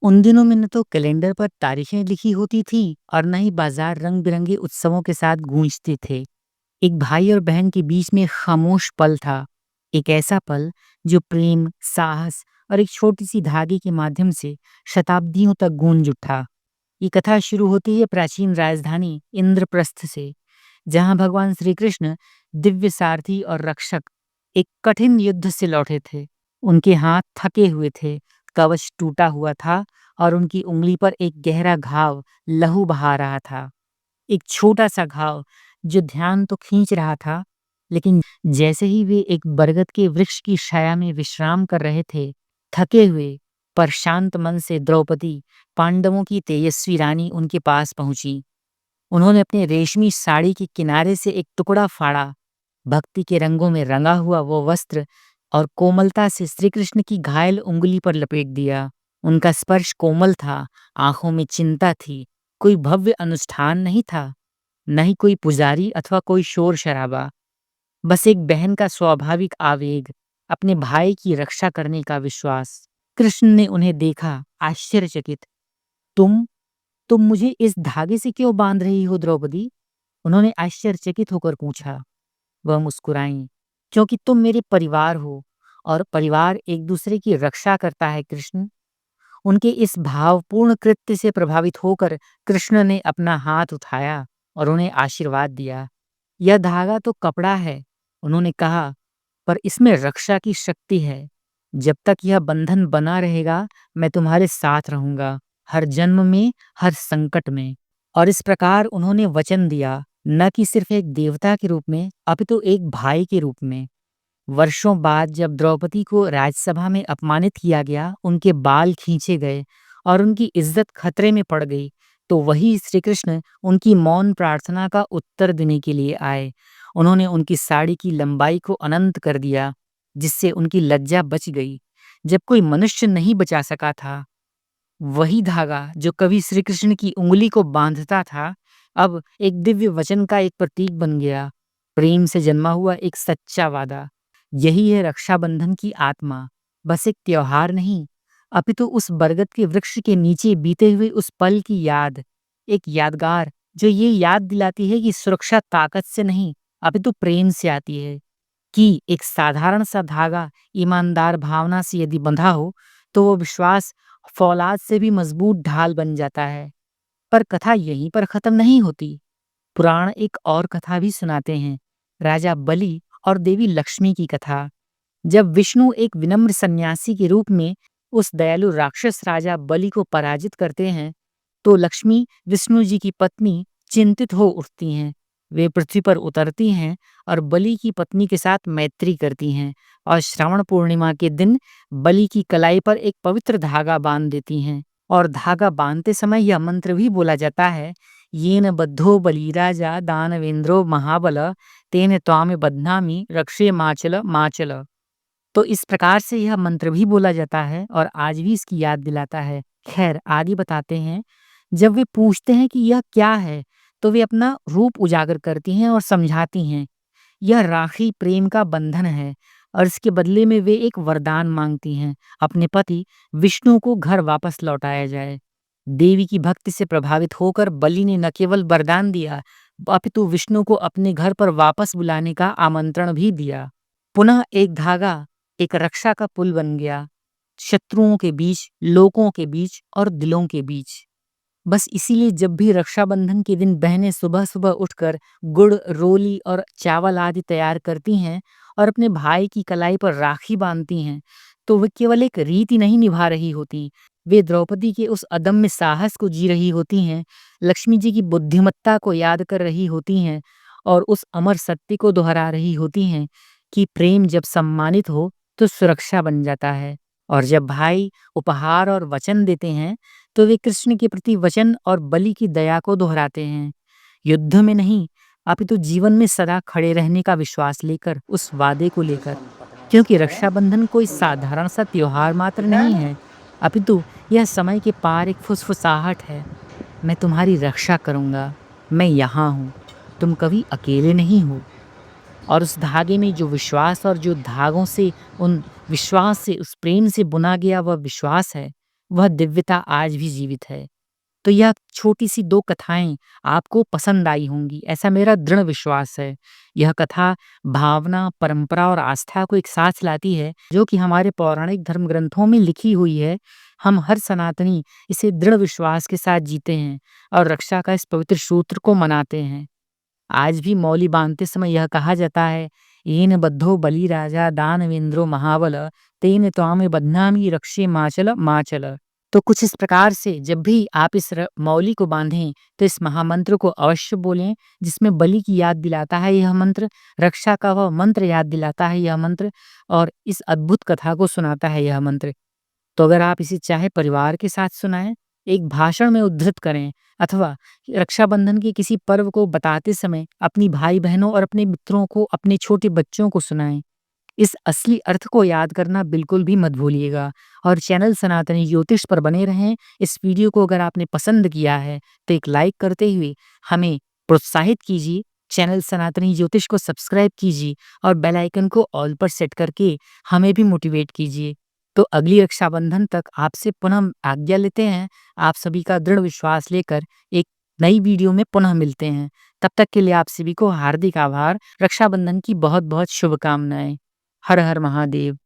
उन दिनों में न तो कैलेंडर पर तारीखें लिखी होती थी और न ही बाजार रंग बिरंगे उत्सवों के साथ गूंजते थे। एक भाई और बहन के बीच में खामोश पल था। एक ऐसा पल जो प्रेम, साहस और एक छोटी सी धागे के माध्यम से शताब्दियों तक गूंज उठा। ये कथा शुरू होती है प्राचीन राजधानी इंद्रप्रस्थ से, जहां भगवान श्री कृष्ण दिव्य सारथी और रक्षक एक कठिन युद्ध से लौटे थे। उनके हाथ थके हुए थे, कवच टूटा हुआ था और उनकी उंगली पर एक गहरा घाव लहू बहा रहा था। एक छोटा सा घाव जो ध्यान तो खींच रहा था, लेकिन जैसे ही वे एक बरगद के वृक्ष की छाया में विश्राम कर रहे थे, थके हुए पर शांत मन से द्रौपदी, पांडवों की तेजस्वी रानी, उनके पास पहुंची। उन्होंने अपने रेशमी साड़ी के किनारे से एक टुकड़ा फाड़ा। भक्ति के रंगों में रंगा हुआ वो वस्त्र और कोमलता से श्री कृष्ण की घायल उंगली पर लपेट दिया। उनका स्पर्श कोमल था, आंखों में चिंता थी। कोई भव्य अनुष्ठान नहीं था, न ही कोई पुजारी अथवा कोई शोर शराबा। बस एक बहन का स्वाभाविक आवेग, अपने भाई की रक्षा करने का विश्वास। कृष्ण ने उन्हें देखा, आश्चर्यचकित। तुम तुम मुझे इस धागे से क्यों बांध रही हो द्रौपदी? उन्होंने आश्चर्यचकित होकर पूछा। वह मुस्कुराईं। क्योंकि तुम मेरे परिवार हो और परिवार एक दूसरे की रक्षा करता है कृष्ण। उनके इस भावपूर्ण कृत्य से प्रभावित होकर कृष्ण ने अपना हाथ उठाया और उन्हें आशीर्वाद दिया। यह धागा तो कपड़ा है, उन्होंने कहा, पर इसमें रक्षा की शक्ति है। जब तक यह बंधन बना रहेगा, मैं तुम्हारे साथ रहूंगा, हर जन्म में, हर संकट में। और इस प्रकार उन्होंने वचन दिया, न कि सिर्फ एक देवता के रूप में, अपितु एक भाई के रूप में। वर्षों बाद जब द्रौपदी को राजसभा में अपमानित किया गया, उनके बाल खींचे गए और उनकी इज्जत खतरे में पड़ गई, तो वही श्री कृष्ण उनकी मौन प्रार्थना का उत्तर देने के लिए आए। उन्होंने उनकी साड़ी की लंबाई को अनंत कर दिया, जिससे उनकी लज्जा बच गई। जब कोई मनुष्य नहीं बचा सका था, वही धागा जो कभी श्री कृष्ण की उंगली को बांधता था, अब एक दिव्य वचन का एक प्रतीक बन गया। प्रेम से जन्मा हुआ एक सच्चा वादा। यही है रक्षाबंधन की आत्मा। बस एक त्योहार नहीं, अपितु उस बरगद के वृक्ष के नीचे बीते हुए उस पल की याद। एक यादगार जो ये याद दिलाती है कि सुरक्षा ताकत से नहीं, अपितु प्रेम से आती है। कि एक साधारण सा धागा ईमानदार भावना से यदि बंधा हो, तो वो विश्वास फौलाद से भी मजबूत ढाल बन जाता है। पर कथा यहीं पर खत्म नहीं होती। पुराण एक और कथा भी सुनाते हैं, राजा बलि और देवी लक्ष्मी की कथा। जब विष्णु एक विनम्र सन्यासी के रूप में उस दयालु राक्षस राजा बलि को पराजित करते हैं, तो लक्ष्मी, विष्णु जी की पत्नी, चिंतित हो उठती हैं। वे पृथ्वी पर उतरती हैं और बलि की पत्नी के साथ मैत्री करती हैं और श्रावण पूर्णिमा के दिन बलि की कलाई पर एक पवित्र धागा बांध देती हैं। और धागा बांधते समय यह मंत्र भी बोला जाता है, येन बद्धो बलिराजा दानवेंद्रो महाबल तेन त्वाम बध्नामि रक्षे माचल माचल। तो इस प्रकार से यह मंत्र भी बोला जाता है और आज भी इसकी याद दिलाता है। खैर, आगे बताते हैं। जब वे पूछते हैं कि यह क्या है, तो वे अपना रूप उजागर करती हैं और समझाती हैं, यह राखी प्रेम का बंधन है और इसके बदले में वे एक वरदान मांगती हैं, अपने पति विष्णु को घर वापस लौटाया जाए। देवी की भक्ति से प्रभावित होकर बलि ने न केवल वरदान दिया, अपितु विष्णु को अपने घर पर वापस बुलाने का आमंत्रण भी दिया। पुनः एक धागा एक रक्षा का पुल बन गया, शत्रुओं के बीच, लोगों के बीच और दिलों के बीच। बस इसीलिए जब भी रक्षाबंधन के दिन बहनें सुबह सुबह उठकर गुड़, रोली और चावल आदि तैयार करती हैं और अपने भाई की कलाई पर राखी बांधती हैं, तो वे केवल एक रीति नहीं निभा रही होती, वे द्रौपदी के उस अदम्य साहस को जी रही होती हैं, लक्ष्मी जी की बुद्धिमत्ता को याद कर रही होती हैं और उस अमर सत्य को दोहरा रही होती हैं कि प्रेम जब सम्मानित हो तो सुरक्षा बन जाता है। और जब भाई उपहार और वचन देते हैं, तो वे कृष्ण के प्रति वचन और बलि की दया को दोहराते हैं। युद्ध में नहीं, अपितु जीवन में सदा खड़े रहने का विश्वास लेकर, उस वादे को लेकर। क्योंकि रक्षाबंधन कोई साधारण सा त्योहार मात्र नहीं है, अपितु यह समय के पार एक फुसफुसाहट है। मैं तुम्हारी रक्षा करूंगा, मैं यहाँ हूँ, तुम कभी अकेले नहीं हो। और उस धागे में जो विश्वास और जो धागों से, उन विश्वास से, उस प्रेम से बुना गया वह विश्वास है, वह दिव्यता आज भी जीवित है। तो यह छोटी-सी 2 कथाएँ आपको पसंद आई होंगी, ऐसा मेरा दृढ़ विश्वास है। यह कथा भावना, परंपरा और आस्था को एक साथ लाती है, जो कि हमारे पौराणिक धर्म ग्रंथों में लिखी हुई है। हम हर सनातनी इसे दृढ़ विश्वास के साथ जीते हैं और रक्षा का इस पवित्र सूत्र को मनाते हैं। आज भी मौली बाँधते समय यह कहा जाता है, "येन बद्धो बलिराजा दानवेंद्रो महाबल, तेन त्वां बध्नामि रक्षे माचल माचल।" तो कुछ इस प्रकार से जब भी आप इस मौली को बांधें तो इस महामंत्र को अवश्य बोलें, जिसमें बलि की याद दिलाता है यह मंत्र, रक्षा का वह मंत्र याद दिलाता है यह मंत्र और इस अद्भुत कथा को सुनाता है यह मंत्र। तो अगर आप इसे चाहे परिवार के साथ सुनाएं, एक भाषण में उद्धृत करें अथवा रक्षाबंधन के किसी पर्व को बताते समय अपनी भाई बहनों और अपने मित्रों को, अपने छोटे बच्चों को सुनाएं, इस असली अर्थ को याद करना बिल्कुल भी मत भूलिएगा। और चैनल सनातनी ज्योतिष पर बने रहें। इस वीडियो को अगर आपने पसंद किया है तो एक लाइक करते हुए हमें प्रोत्साहित कीजिए। चैनल सनातनी ज्योतिष को सब्सक्राइब कीजिए और बेल आइकन को ऑल पर सेट करके हमें भी मोटिवेट कीजिए। तो अगली रक्षाबंधन तक आपसे पुनः आज्ञा लेते हैं। आप सभी का दृढ़ विश्वास लेकर एक नई वीडियो में पुनः मिलते हैं। तब तक के लिए आप सभी को हार्दिक आभार। रक्षाबंधन की बहुत बहुत शुभकामनाएं। हर हर महादेव।